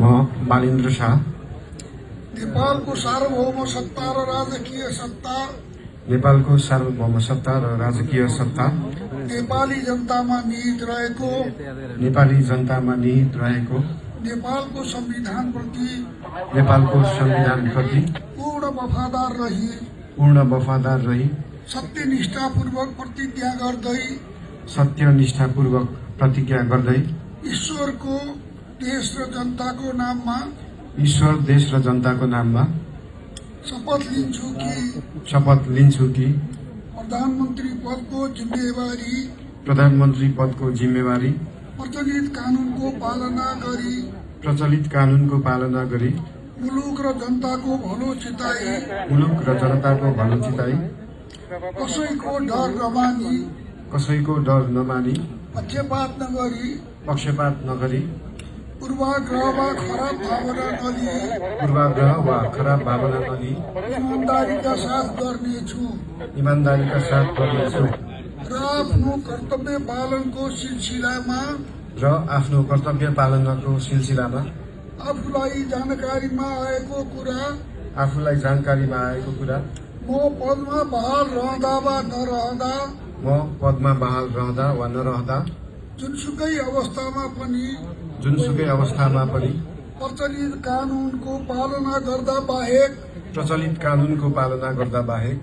म बालेन्द्र शाह नेपालको सार्वभौम सत्ता र राजकीय सत्ता नेपालको सार्वभौम सत्ता र राजकीय सत्ता नेपाली जनतामा निहित रहेको नेपाली जनतामा निहित रहेको नेपालको संविधानप्रति पूर्ण वफादार रही सत्यनिष्ठापूर्वक प्रतिज्ञा गर्दै ईश्वर, देश र जनताको नाममा शपथ लिन्छु कि प्रधानमन्त्री पदको जिम्मेवारी प्रचलित कानूनको पालना गरी मुलुक र जनताको भलो चिताई कसैको डर नमानी पक्षपात नगरी पूर्वाग्रह वा खराब भावना नलिई इमानदारीका साथ गर्नेछु र आफ्नो कर्तव्य पालनको सिलसिलामा आफूलाई जानकारीमा आएको कुरा म पदमा बहाल रहँदा वा नरहँदा जुनसुकै अवस्थामा पनि प्रचलित कानूनको पालना गर्दा बाहेक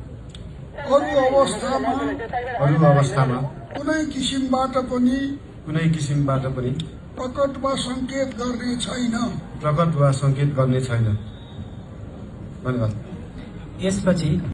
अरू अवस्थामा कुनै किसिमबाट पनि प्रकट वा संकेत गर्ने छैन। धन्यवाद। यसपछि